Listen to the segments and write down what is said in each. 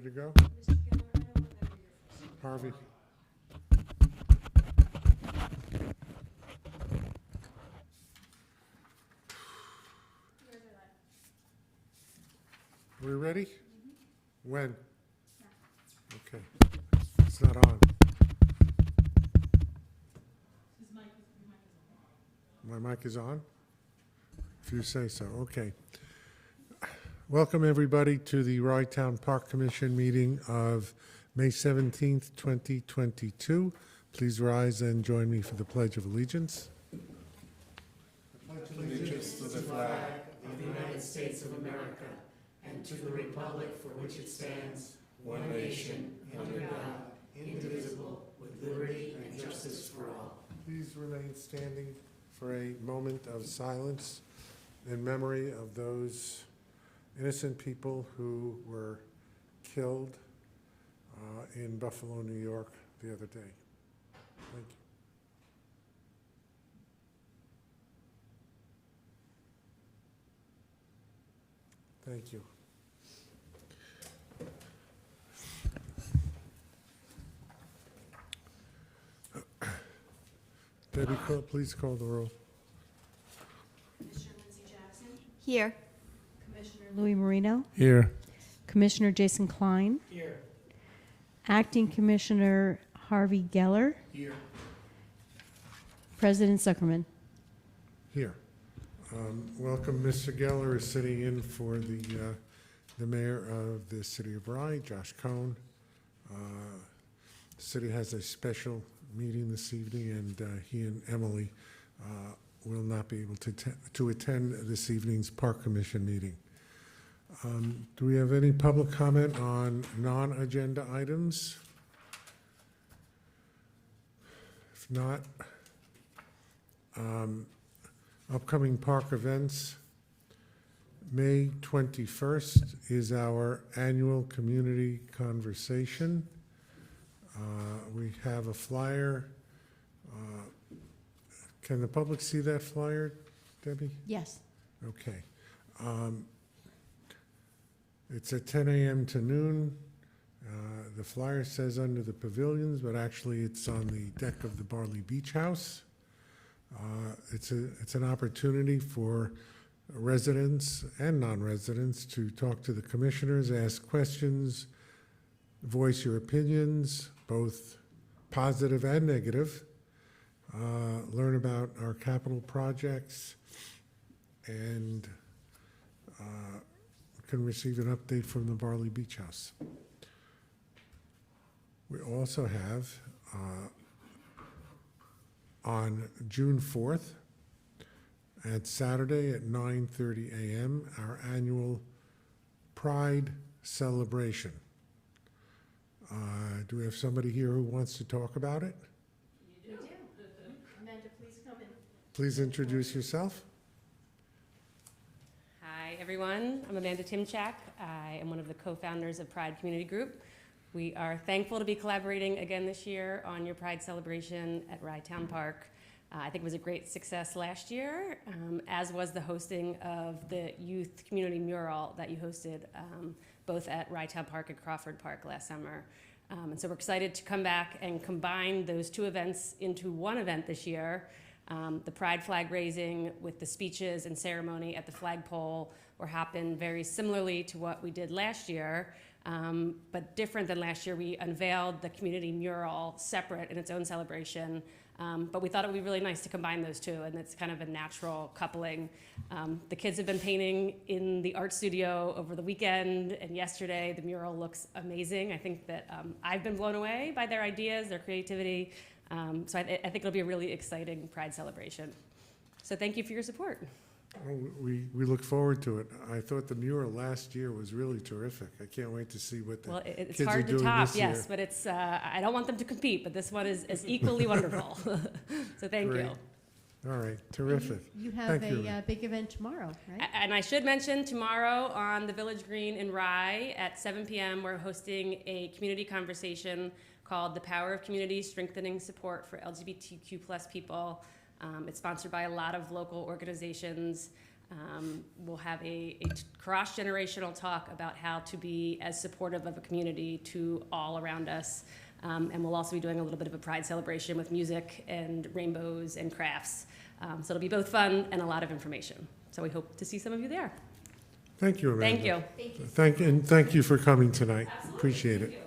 to go? Harvey. We ready? When? Okay. It's not on. My mic is on? If you say so. Okay. Welcome, everybody, to the Rye Town Park Commission meeting of May 17th, 2022. Please rise and join me for the Pledge of Allegiance. I pledge allegiance to the flag of the United States of America and to the republic for which it stands, one nation, under God, indivisible, with liberty and justice for all. Please remain standing for a moment of silence in memory of those innocent people who were killed in Buffalo, New York the other day. Thank you. Thank you. Debbie, please call the roll. Commissioner Lindsay Jackson. Here. Commissioner Louis Marino. Here. Commissioner Jason Klein. Here. Acting Commissioner Harvey Geller. Here. President Zuckerman. Here. Welcome. Mr. Geller is sitting in for the mayor of the city of Rye, Josh Cohn. The city has a special meeting this evening, and he and Emily will not be able to attend this evening's Park Commission meeting. Do we have any public comment on non-agenda items? If not, upcoming park events. May 21st is our annual community conversation. We have a flyer. Can the public see that flyer, Debbie? Yes. Okay. It's at 10 a.m. to noon. The flyer says under the pavilions, but actually it's on the deck of the Barley Beach House. It's an opportunity for residents and non-residents to talk to the commissioners, ask questions, voice your opinions, both positive and negative, learn about our capital projects, and can receive an update from the Barley Beach House. We also have on June 4th at Saturday at 9:30 a.m. our annual Pride celebration. Do we have somebody here who wants to talk about it? You do. Amanda, please come in. Please introduce yourself. Hi, everyone. I'm Amanda Timchak. I am one of the co-founders of Pride Community Group. We are thankful to be collaborating again this year on your Pride celebration at Rye Town Park. I think it was a great success last year, as was the hosting of the youth community mural that you hosted both at Rye Town Park and Crawford Park last summer. And so we're excited to come back and combine those two events into one event this year. The Pride flag raising with the speeches and ceremony at the flagpole will happen very similarly to what we did last year, but different than last year. We unveiled the community mural separate in its own celebration, but we thought it would be really nice to combine those two, and it's kind of a natural coupling. The kids have been painting in the art studio over the weekend and yesterday. The mural looks amazing. I think that I've been blown away by their ideas, their creativity. So I think it'll be a really exciting Pride celebration. So thank you for your support. Well, we look forward to it. I thought the mural last year was really terrific. I can't wait to see what the It's kids are hard to doing top, this year. yes, but it's I don't want them to compete, but this one is equally wonderful. So thank Great. you. All right, terrific. You have Thank you. a big event tomorrow, right? And I should mention tomorrow on the Village Green in Rye at 7 p.m. we're hosting a community conversation called The Power of Community, Strengthening Support for LGBTQ+ People. It's sponsored by a lot of local organizations. We'll have a cross-generational talk about how to be as supportive of a community to all around us. And we'll also be doing a little bit of a pride celebration with music and rainbows and crafts. So it'll be both fun and a lot of information. So we hope to see some of you there. Thank you, Amanda. Thank you. Thank you. Thank you for coming tonight. Appreciate it.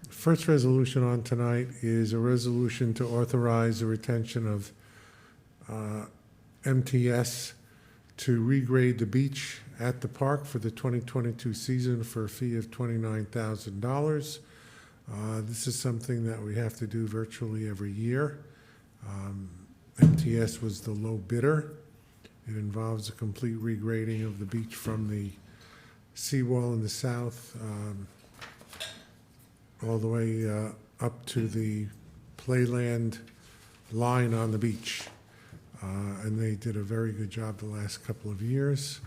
First resolution on tonight is a resolution to authorize the retention of MTS to regrade the beach at the park for the 2022 season for a fee of $29,000. This is something that we have to do virtually every year. MTS was the low bidder. It involves a complete regrading of the beach from the seawall in the south all the way up to the playland line on the beach. And they did a very good job the last couple of years.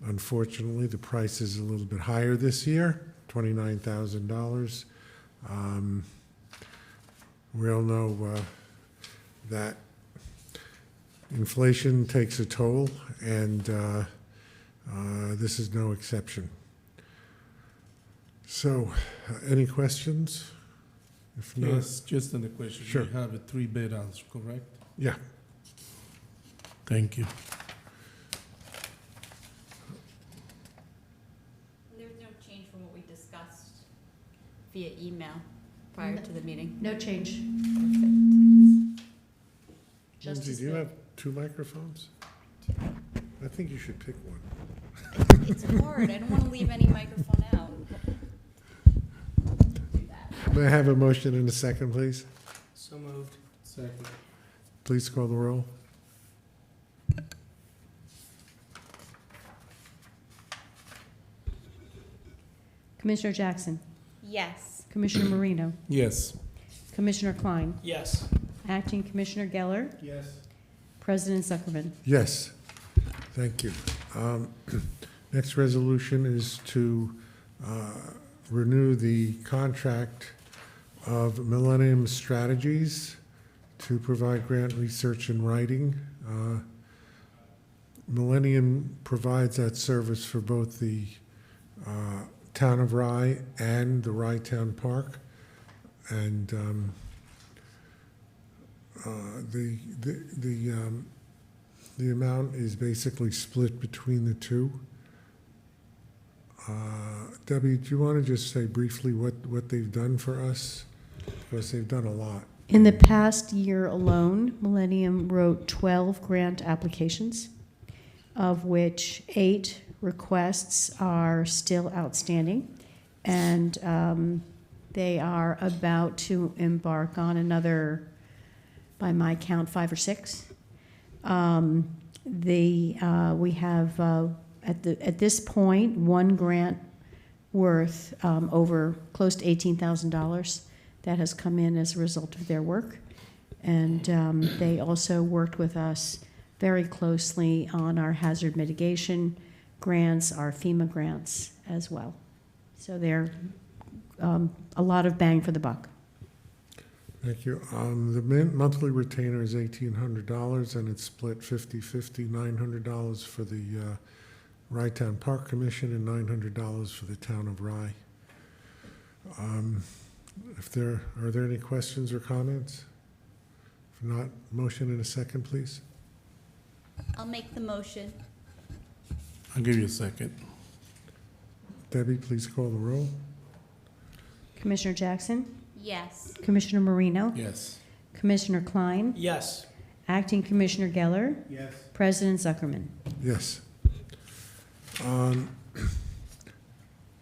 Unfortunately, the price is a little bit higher this year, $29,000. We all know that inflation takes a toll, and this is no exception. So, any questions? If not, Yes, just on the question. Sure. You have 3 bid-outs, correct? yeah. Thank you. There's no change from what we discussed via email prior to the meeting. No change. Just Lindsay, as do you the- have 2 microphones? I think you should pick one. It's hard, I don't want to leave any microphone out. Do that. May I have a motion in a second, please? So moved. Second. Please call the roll. Commissioner Jackson, Yes. Commissioner Marino, Yes. Commissioner Klein, Yes. Acting Commissioner Geller, Yes. President Zuckerman. Yes, thank you. Next resolution is to renew the contract of Millennium Strategies to provide grant research and writing. Millennium provides that service for both the town of Rye and the Rye Town Park. And the amount is basically split between the two. Debbie, do you want to just say briefly what they've done for us? Because they've done a lot. In the past year alone, Millennium wrote 12 grant applications, of which 8 requests are still outstanding. And they are about to embark on another, by my count, 5 or 6. We have, at this point, 1 grant worth over close to $18,000 that has come in as a result of their work. And they also worked with us very closely on our hazard mitigation grants, our FEMA grants as well. So they're a lot of bang for the buck. Thank you. The monthly retainer is $1,800, and it's split 50-50, $900 for the Rye Town Park Commission and $900 for the town of Rye. Are there any questions or comments? If not, motion in a second, please. I'll make the motion. I'll give you a second. Debbie, please call the roll. Commissioner Jackson, Yes. Commissioner Marino, Yes. Commissioner Klein, Yes. Acting Commissioner Geller, Yes. President Zuckerman. Yes.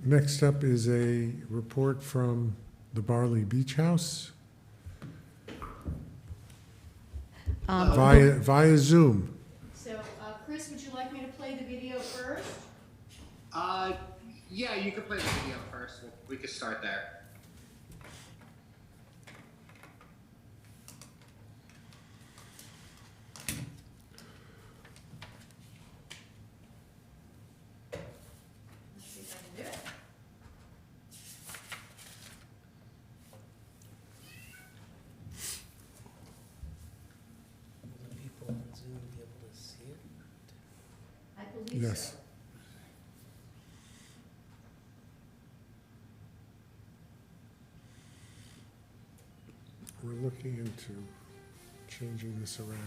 Next up is a report from the Barley Beach House via Zoom. So, Chris, would you like me to play the video first? Yeah, you can play the video first. We could start there. Let's see if I can do it. Will the people on Zoom be able to see Yes. We're looking into changing this around.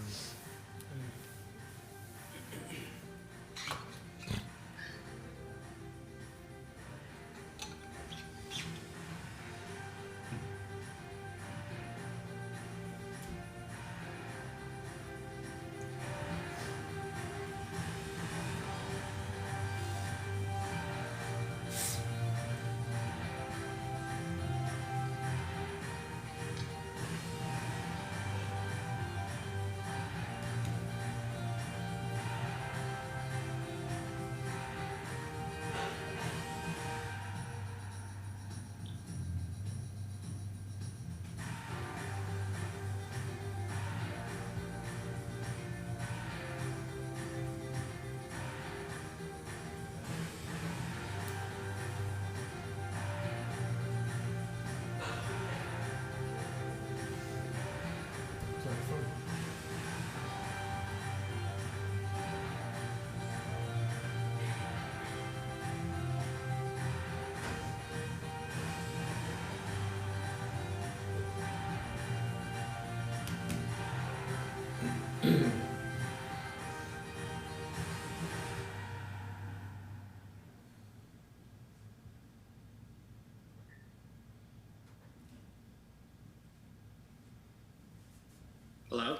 Hello?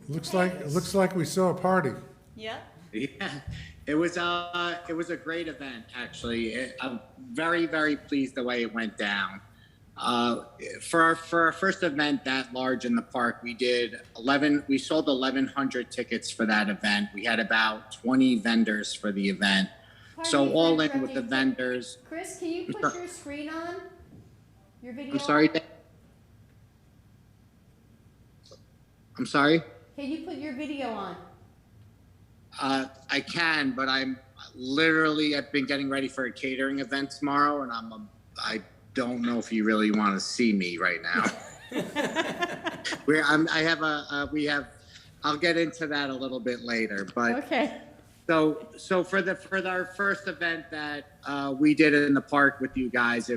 Looks like we saw a party. Yeah. Yeah, it was a great event, actually. I'm very, very pleased the way it went down. For our first event that large in the park, we sold 1,100 tickets for that event. We had about 20 vendors for the event. So all in with the vendors. Chris, can you put your screen on? Your video? I'm sorry. on? I'm sorry. Can you put your video on? I can, but I've been getting ready for a catering event tomorrow, and I don't know if you really want to see me right now. I'll get into that a little bit later, but Okay. so for our first event that we did in the park with you guys,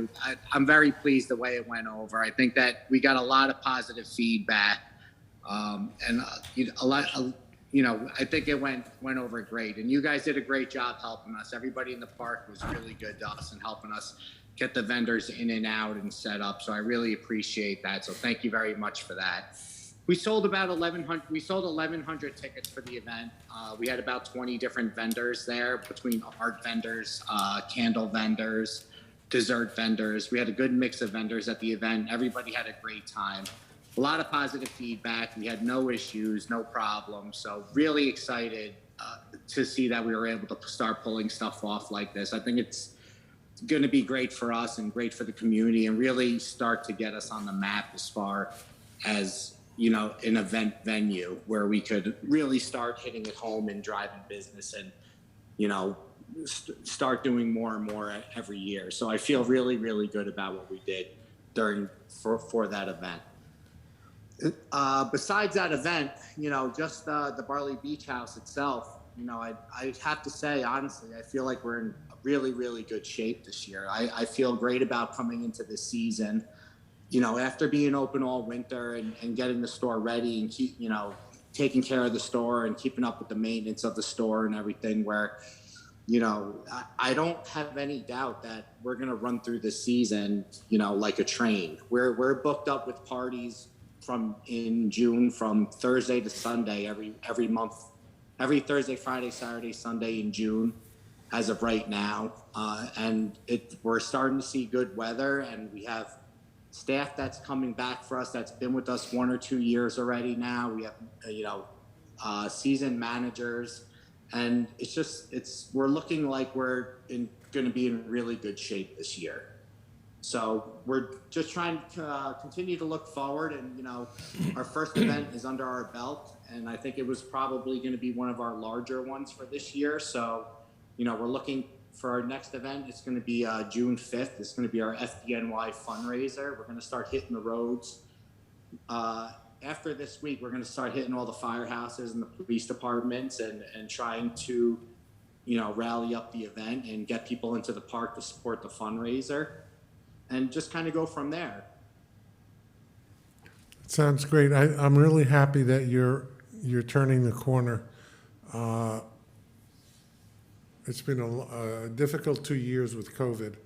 I'm very pleased the way it went over. I think that we got a lot of positive feedback, and I think it went over great, and you guys did a great job helping us. Everybody in the park was really good to us and helping us get the vendors in and out and set up. So I really appreciate that. So thank you very much for that. We sold about 1,100. We sold 1,100 tickets for the event. We had about 20 different vendors there, between art vendors, candle vendors, dessert vendors. We had a good mix of vendors at the event. Everybody had a great time. A lot of positive feedback. We had no issues, no problems. So really excited to see that we were able to start pulling stuff off like this. I think it's going to be great for us and great for the community, and really start to get us on the map as far as, an event venue where we could really start hitting it home and driving business and, start doing more and more every year. So I feel really, really good about what we did for that event. Besides that event, just the Barley Beach House itself, I have to say, honestly, I feel like we're in really, really good shape this year. I feel great about coming into this season, after being open all winter and getting the store ready and taking care of the store and keeping up with the maintenance of the store and everything, where, I don't have any doubt that we're going to run through this season, like a train. We're booked up with parties in June from Thursday to Sunday every month, every Thursday, Friday, Saturday, Sunday in June as of right now. And we're starting to see good weather, and we have staff that's coming back for us that's been with us 1 or 2 years already now. We have, seasoned managers, and we're looking like we're going to be in really good shape this year. So we're just trying to continue to look forward, and our first event is under our belt, and I think it was probably going to be one of our larger ones for this year. So we're looking for our next event. It's going to be June 5th. It's going to be our FDNY fundraiser. We're going to start hitting the roads. After this week, we're going to start hitting all the firehouses and the police departments and trying to rally up the event and get people into the park to support the fundraiser and just kind of go from there. Sounds great. I'm really happy that you're turning the corner. It's been a difficult 2 years with COVID,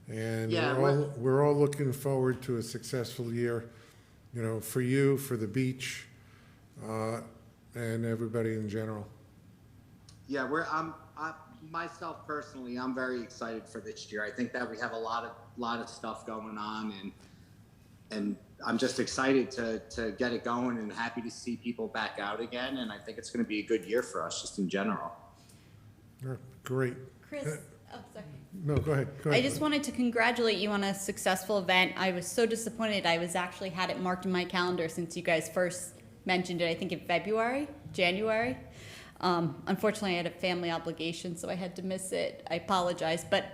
and Yeah, we're all looking forward to a successful year, for you, for the beach, and everybody in general. Yeah, myself personally, I'm very excited for this year. I think that we have a lot of stuff going on, and I'm just excited to get it going and happy to see people back out again. And I think it's going to be a good year for us just in general. Great. Chris, oh, sorry. No, go ahead. I just wanted to congratulate you on a successful event. I was so disappointed. I was actually had it marked in my calendar since you guys first mentioned it, I think in January. Unfortunately, I had a family obligation, so I had to miss it. I apologize, but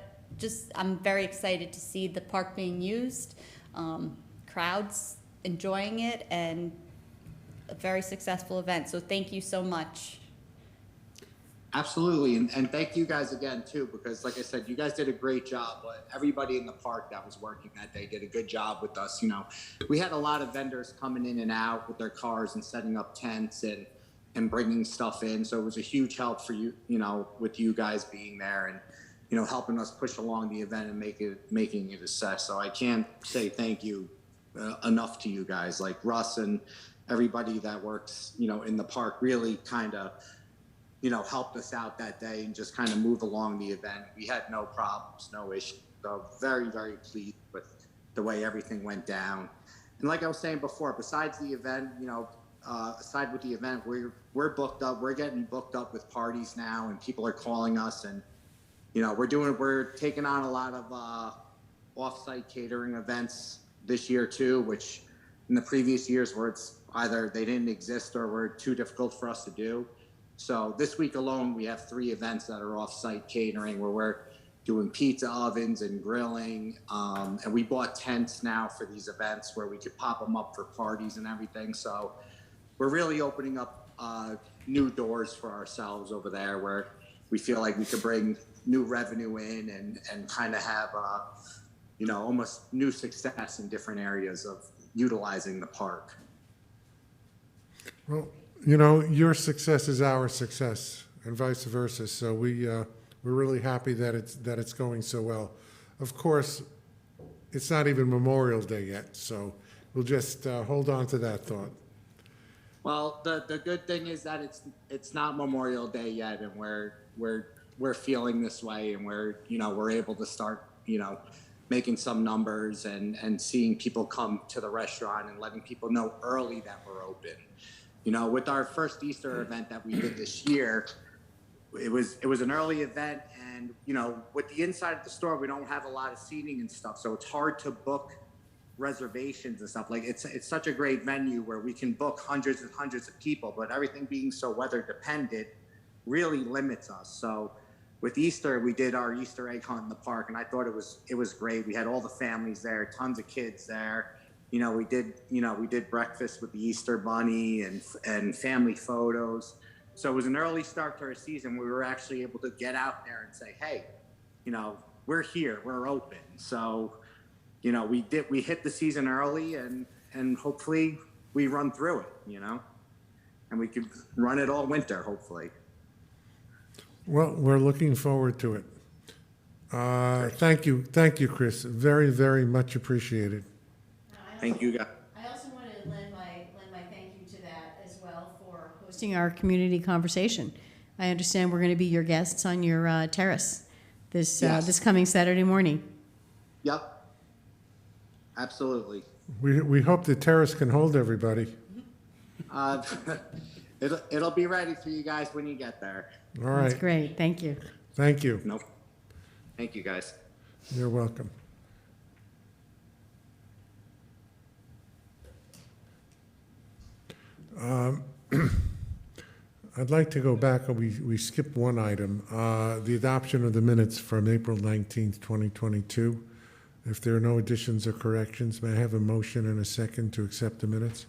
I'm very excited to see the park being used, crowds enjoying it, and a very successful event. So thank you so much. Absolutely, and thank you guys again too, because like I said, you guys did a great job. But everybody in the park that was working that day did a good job with us. We had a lot of vendors coming in and out with their cars and setting up tents and bringing stuff in. So it was a huge help for you, with you guys being there and helping us push along the event and making it a success. So I can't say thank you enough to you guys. Like Russ and everybody that works, in the park really kind of helped us out that day and just kind of move along the event. We had no problems, no issues. So very, very pleased with the way everything went down. And like I was saying before, besides the event, aside with the event, we're booked up. We're getting booked up with parties now, and people are calling us, and we're taking on a lot of off-site catering events this year too, which in the previous years where it's either they didn't exist or were too difficult for us to do. So this week alone, we have 3 events that are off-site catering where we're doing pizza ovens and grilling. And we bought tents now for these events where we could pop them up for parties and everything. So we're really opening up new doors for ourselves over there where we feel like we could bring new revenue in and kind of have, almost new success in different areas of utilizing the park. Well, your success is our success, and vice versa. So we're really happy that it's going so well. Of course, it's not even Memorial Day yet, so we'll just hold on to that thought. Well, the good thing is that it's not Memorial Day yet, and we're feeling this way, and we're able to start making some numbers and seeing people come to the restaurant and letting people know early that we're open. With our first Easter event that we did this year, it was an early event, and with the inside of the store, we don't have a lot of seating and stuff, so it's hard to book reservations and stuff. Like it's such a great venue where we can book hundreds and hundreds of people, but everything being so weather dependent really limits us. So with Easter, we did our Easter egg hunt in the park, and I thought it was great. We had all the families there, tons of kids there. We did breakfast with the Easter Bunny and family photos. So it was an early start to our season. We were actually able to get out there and say, hey, we're here, we're open. So, we hit the season early and hopefully we run through it, and we could run it all winter, hopefully. Well, we're looking forward to it. Thank you, Chris. Very, very much appreciated. Thank you, guys. I also want to lend my thank you to that as well for hosting our community conversation. I understand we're going to be your guests on your terrace this coming Saturday morning. Yep. Absolutely. We hope the terrace can hold everybody. It'll be ready for you guys when you get there. All right. That's great. Thank you. Thank you. Nope. Thank you, guys. You're welcome. I'd like to go back. We skipped one item, the adoption of the minutes from April 19th, 2022. If there are no additions or corrections, may I have a motion and a second to accept the minutes?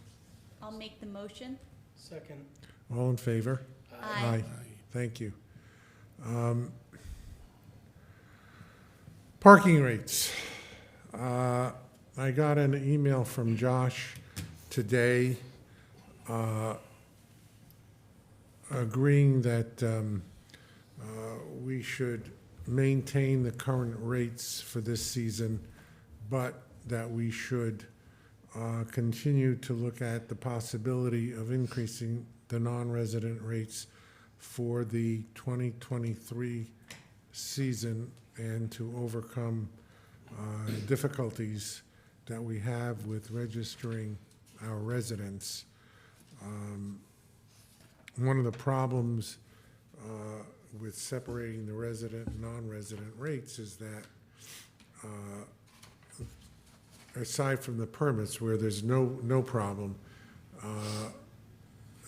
I'll make the motion. Second. All in favor? Aye. Thank you. Parking rates. I got an email from Josh today agreeing that we should maintain the current rates for this season, but that we should continue to look at the possibility of increasing the non-resident rates for the 2023 season and to overcome difficulties that we have with registering our residents. One of the problems with separating the resident and non-resident rates is that aside from the permits where there's no problem,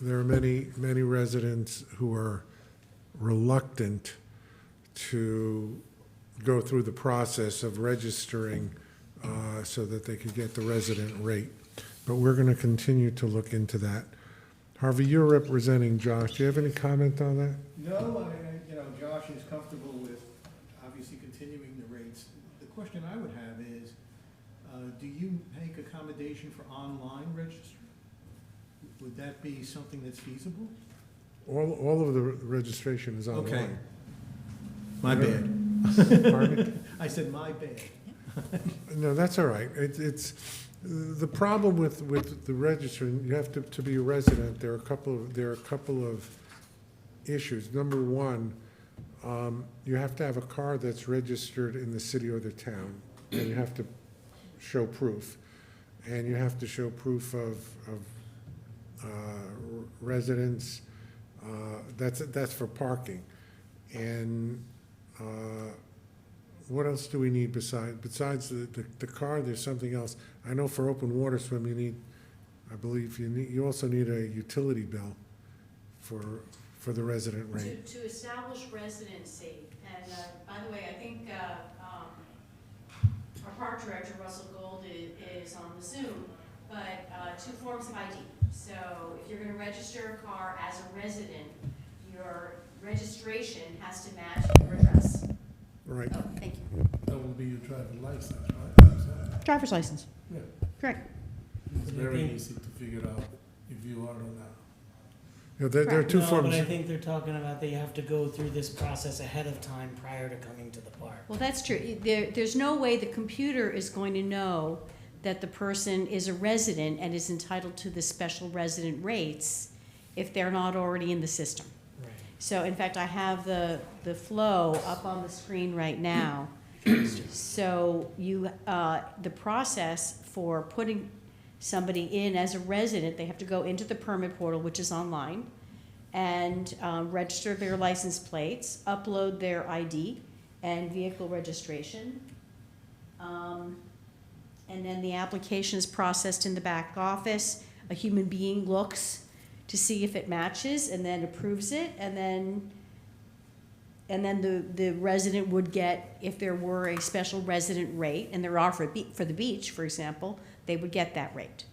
there are many residents who are reluctant to go through the process of registering so that they could get the resident rate. But we're going to continue to look into that. Harvey, you're representing Josh. Do you have any comment on that? No, Josh is comfortable with obviously continuing the rates. The question I would have is, do you make accommodation for online registry? Would that be something that's feasible? All of the registration is online. Okay. My bad. Pardon me? I said my bad. No, that's all right. It's the problem with the registering. You have to be a resident. There are a couple of issues. Number one, you have to have a car that's registered in the city or the town, and you have to show proof, and you have to show proof of residence. That's for parking, and what else do we need besides the car? There's something else. I know for open water swim, I believe you also need a utility bill for the resident rate. To establish residency, and by the way, I think our park director, Russell Gold, is on the Zoom, but 2 forms of ID. So if you're gonna register a car as a resident, your registration has to match your address. Right. Oh, thank you. That will be your driver's license, right? Driver's license. Yeah. Correct. It's very easy to figure out if you are or not. There are 2 No, forms. but I think they're talking about they have to go through this process ahead of time prior to coming to the park. Well, that's true. There's no way the computer is going to know that the person is a resident and is entitled to the special resident rates if they're not already in the system. Right. So in fact, I have the flow up on the screen right now. So the process for putting somebody in as a resident, they have to go into the permit portal, which is online, and register their license plates, upload their ID and vehicle registration. And then the application is processed in the back office. A human being looks to see if it matches and then approves it, and then the resident would get, if there were a special resident rate, and there are for the beach, for example, they would get that rate.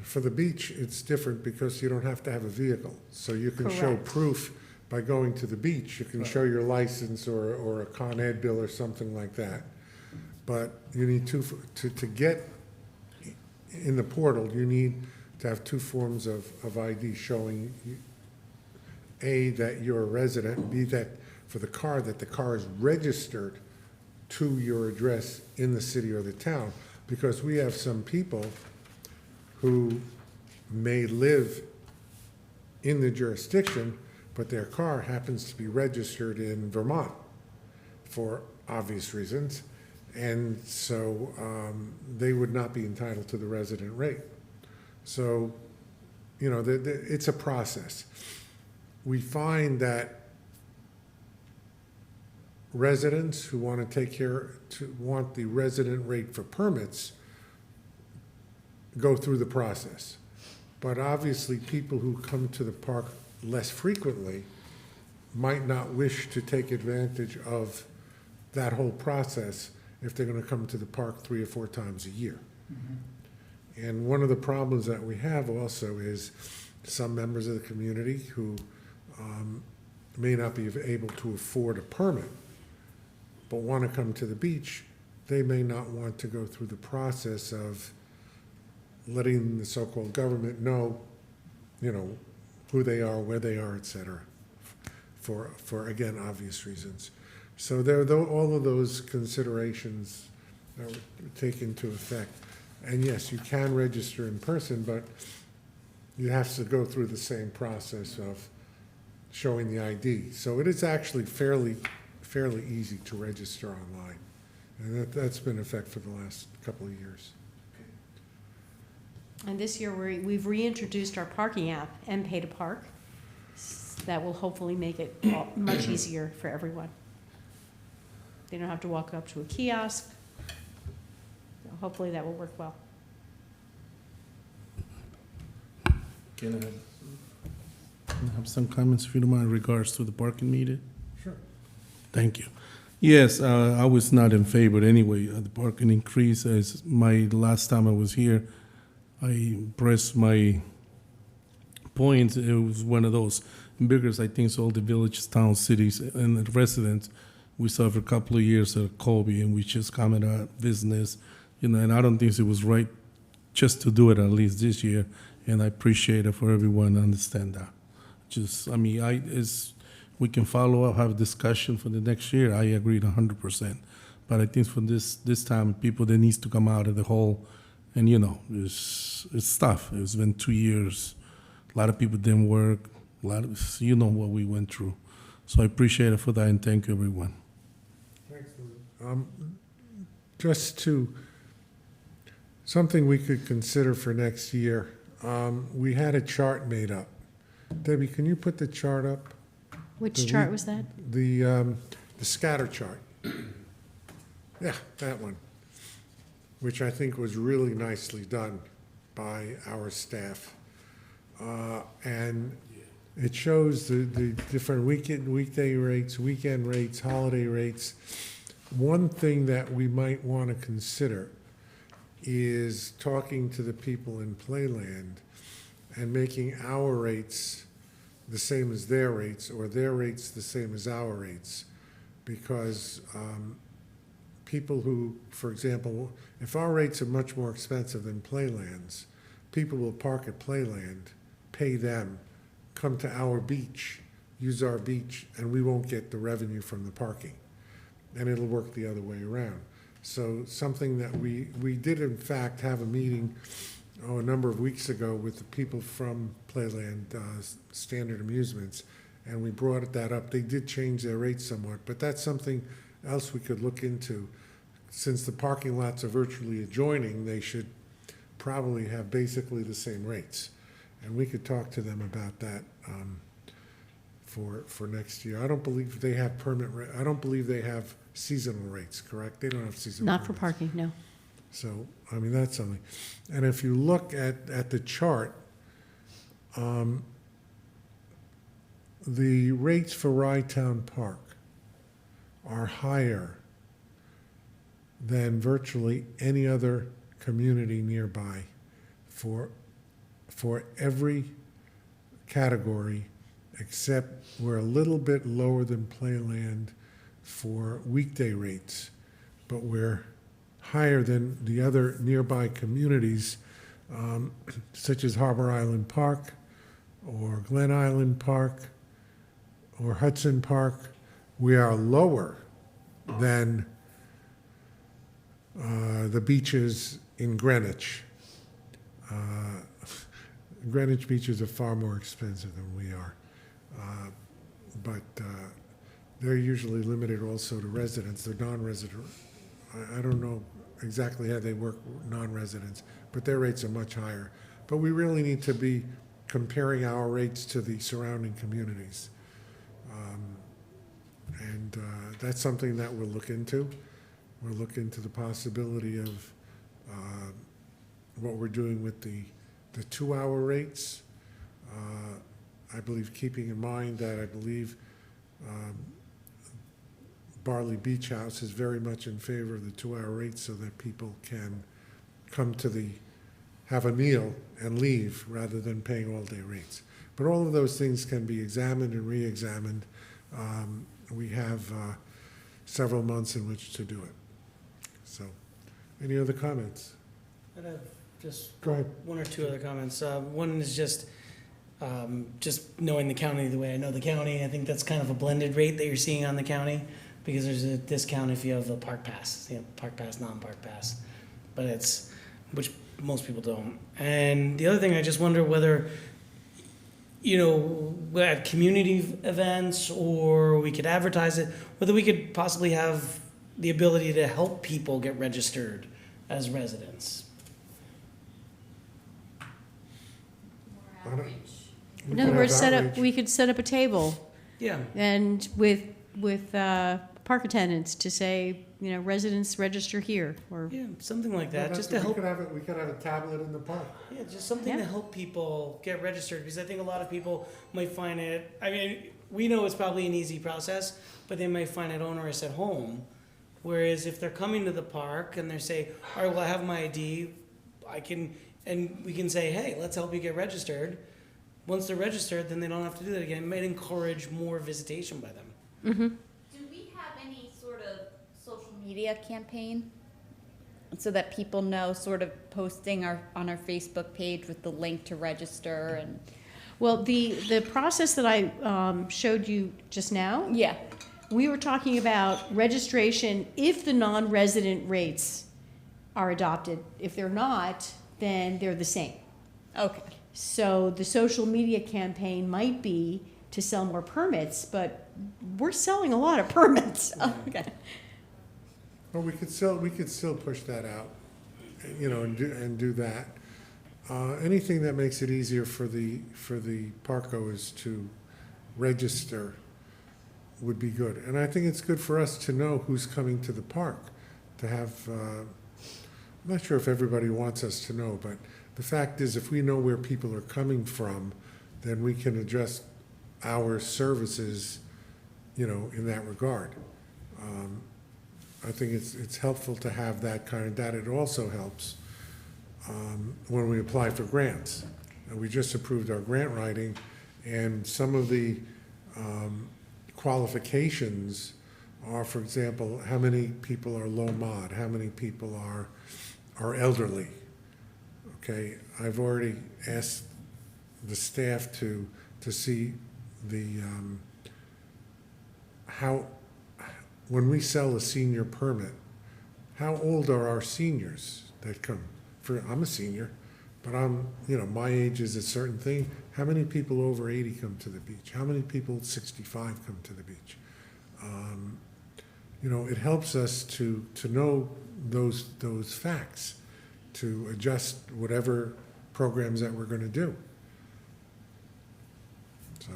For the beach, it's different because you don't have to have a vehicle. So you can show Correct. proof by going to the beach. You can show your license or a Con Ed bill or something like that. But you need to get in the portal, you need to have 2 forms of ID showing, A, that you're a resident, B, that for the car, that the car is registered to your address in the city or the town. Because we have some people who may live in the jurisdiction, but their car happens to be registered in Vermont for obvious reasons. And so they would not be entitled to the resident rate. So, it's a process. We find that residents who want want the resident rate for permits go through the process. But obviously, people who come to the park less frequently might not wish to take advantage of that whole process if they're going to come to the park 3 or 4 times a year. Mm-hmm. And one of the problems that we have also is some members of the community who may not be able to afford a permit, but want to come to the beach, they may not want to go through the process of letting the so-called government know, who they are, where they are, et cetera, for again, obvious reasons. So all of those considerations are taken into effect. And yes, you can register in person, but you have to go through the same process of showing the ID. So it is actually fairly easy to register online. And that's been in effect for the last couple of years. And this year, we've reintroduced our parking app, Pay to Park. That will hopefully make it much easier for everyone. They don't have to walk up to a kiosk. So hopefully that will work well. Can I have some comments, if you don't mind, in regards to the parking meter? Sure. Thank you. Yes, I was not in favor anyway of the parking increase. As my last time I was here, I pressed my points. It was one of those, because I think all the villages, towns, cities, and the residents, we saw for a couple of years of COVID, and we just coming out of business, and I don't think it was right just to do it at least this year, and I appreciate it for everyone to understand that. We can follow up, have a discussion for the next year. I agree 100%. But I think for this time, people, that needs to come out of the hole, and it's tough. It's been 2 years. A lot of people didn't work. A lot of, what we went through. So I appreciate it for that, and thank you, everyone. Thanks, Lou. Something we could consider for next year. We had a chart made up. Debbie, can you put the chart up? Which chart was that? The scatter chart. Yeah, that one, which I think was really nicely done by our staff. And it shows the different weekday rates, weekend rates, holiday rates. One thing that we might want to consider is talking to the people in Playland and making our rates the same as their rates, or their rates the same as our rates. Because people who, for example, if our rates are much more expensive than Playland's, people will park at Playland, pay them, come to our beach, use our beach, and we won't get the revenue from the parking. And it'll work the other way around. So something that we did in fact have a meeting a number of weeks ago with the people from Playland Standard Amusements, and we brought that up. They did change their rates somewhat, but that's something else we could look into. Since the parking lots are virtually adjoining, they should probably have basically the same rates. And we could talk to them about that for next year. I don't believe they have I don't believe they have seasonal rates, correct? They don't have seasonal Not for permits. parking, no. So, that's something. And if you look at the chart, the rates for Rye Town Park are higher than virtually any other community nearby for every category, except we're a little bit lower than Playland for weekday rates, but we're higher than the other nearby communities, such as Harbor Island Park, or Glen Island Park, or Hudson Park. We are lower than the beaches in Greenwich. Greenwich beaches are far more expensive than we are, but they're usually limited also to residents. They're non-resident. I don't know exactly how they work non-residents, but their rates are much higher. But we really need to be comparing our rates to the surrounding communities. And that's something that we'll look into. We'll look into the possibility of what we're doing with the 2-hour rates. I believe, keeping in mind that I believe Barley Beach House is very much in favor of the 2-hour rates, so that people can come to have a meal and leave rather than paying all-day rates. But all of those things can be examined and re-examined. we have several months in which to do it. So, any other comments? I'd have just Go ahead. one or two other comments. One is just knowing the county the way I know the county. I think that's kind of a blended rate that you're seeing on the county, because there's a discount if you have a park pass, park pass, non-park pass, but which most people don't. And the other thing, I just wonder whether, at community events, or we could advertise it, whether we could possibly have the ability to help people get registered as residents. In other words, we could set up a table Yeah. and with park attendants to say, residents register here, or, Yeah, something like that, Well, just that's- to help. We could have a tablet in the park. Yeah, just something to Yeah. help people get registered, because I think a lot of people might find it, I mean, we know it's probably an easy process, but they might find it onerous at home. Whereas if they're coming to the park and they say, all right, well, I have my ID, and we can say, hey, let's help you get registered. Once they're registered, then they don't have to do that again. It might encourage more visitation by them. mm-hmm. Do we have any sort of social media campaign so that people know, sort of posting on our Facebook page with the link to register and? Well, the process that I showed you just now, Yeah. we were talking about registration if the non-resident rates are adopted. If they're not, then they're the same. Okay. So the social media campaign might be to sell more permits, but we're selling a lot of permits. Okay. Well, we could still push that out, and do that. Anything that makes it easier for the park goers to register would be good. And I think it's good for us to know who's coming to the park, to have, I'm not sure if everybody wants us to know, but the fact is, if we know where people are coming from, then we can adjust our services, in that regard. I think it's helpful to have that kind of data. It also helps when we apply for grants. We just approved our grant writing, and some of the qualifications are, for example, how many people are low mod, how many people are elderly. Okay, I've already asked the staff to see how, when we sell a senior permit, how old are our seniors that come? I'm a senior, but my age is a certain thing. How many people over 80 come to the beach? How many people 65 come to the beach? It helps us to know those facts, to adjust whatever programs that we're going to do. So,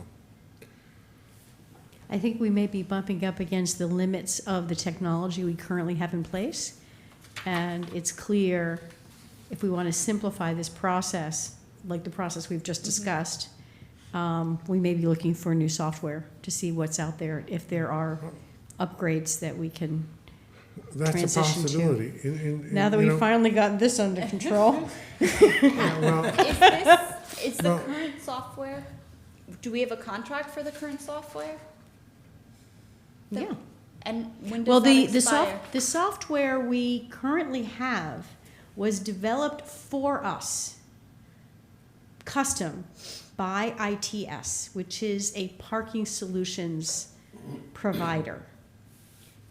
I think we may be bumping up against the limits of the technology we currently have in place. And it's clear, if we want to simplify this process, like the process we've just discussed, we may be looking for new software to see what's out there, if there are upgrades that we can that's a transition to. possibility. Now that we've finally got this under control. Well, Is the current software, do we have a contract for the current software? Yeah. And when Well, does that expire? the software we currently have was developed for us, custom, by ITS, which is a parking solutions provider.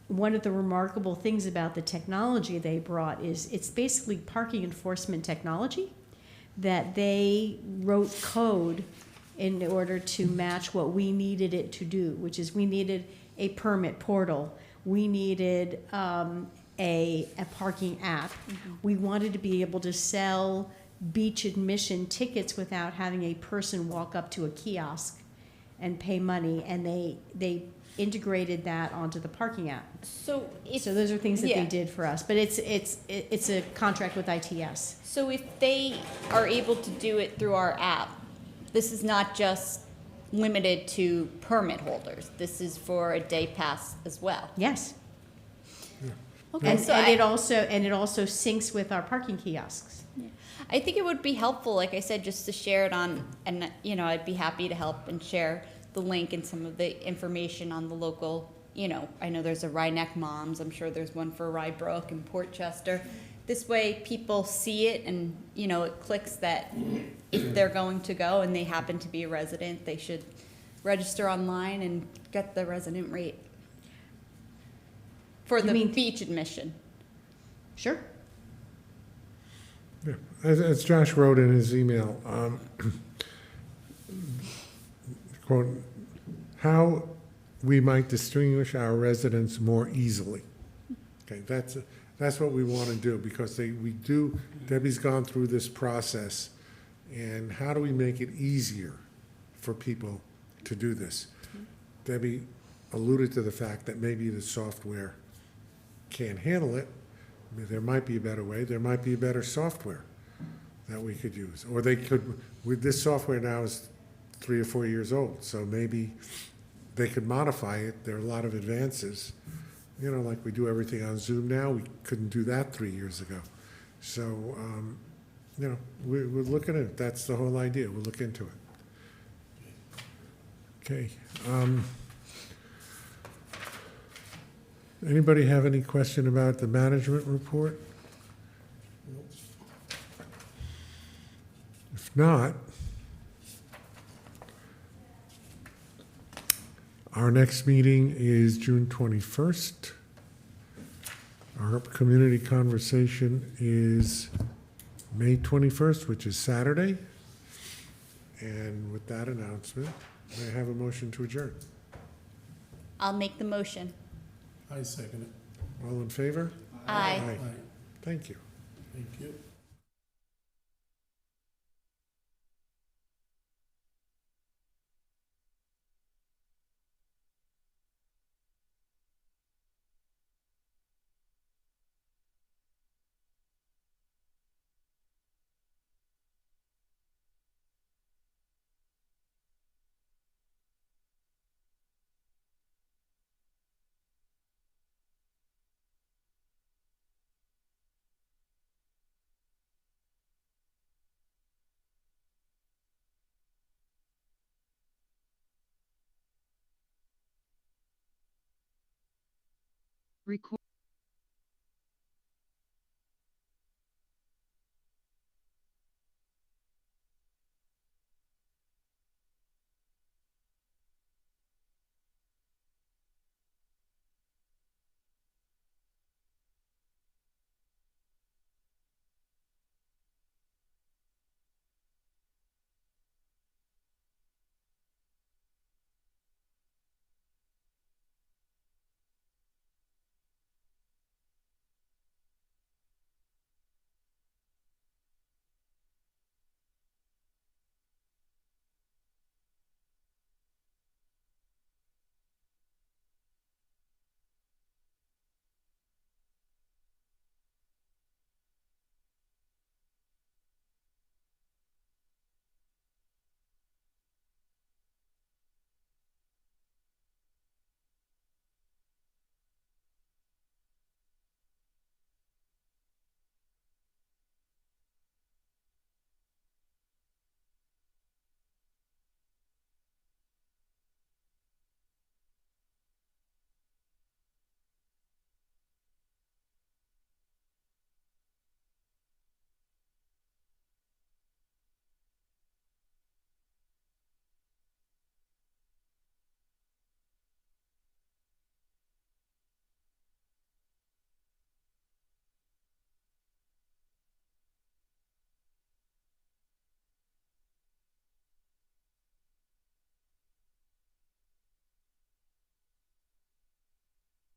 One of the remarkable things about the technology they brought is it's basically parking enforcement technology that they wrote code in order to match what we needed it to do, which is we needed a permit portal. We needed a parking app. We wanted to be able to sell beach admission tickets without having a person walk up to a kiosk and pay money, and they integrated that onto the parking app. So So those are things that yeah. they did for us, but it's a contract with ITS. So if they are able to do it through our app, this is not just limited to permit holders. This is for a day pass as well. Yes. Okay, And, so and I, it also syncs with our parking kiosks. I think it would be helpful, like I said, just to share it on, and I'd be happy to help and share the link and some of the information on the local, you know, I know there's a Rye Neck Moms, I'm sure there's one for Rye Brook and Port Chester. This way people see it and, you know, it clicks that if they're going to go and they happen to be a resident, they should register online and get the resident rate for You the mean- beach admission. Sure. Yeah, as Josh wrote in his email, quote, how we might distinguish our residents more easily. Okay, that's what we want to do, because Debbie's gone through this process, and how do we make it easier for people to do this? Debbie alluded to the fact that maybe the software can't handle it. I mean, there might be a better way, there might be a better software that we could use. Or they could, with this software now is 3 or 4 years old, so maybe they could modify it. There are a lot of advances. You know, like we do everything on Zoom now, we couldn't do that 3 years ago. So, you know, we're looking at it. That's the whole idea. We'll look into it. Okay. Anybody have any question about the management report? If not, our next meeting is June 21st. Our community conversation is May 21st, which is Saturday. And with that announcement, may I have a motion to adjourn? I'll make the motion. I second it. All in favor? Aye. Aye. Thank you. Thank you. Record.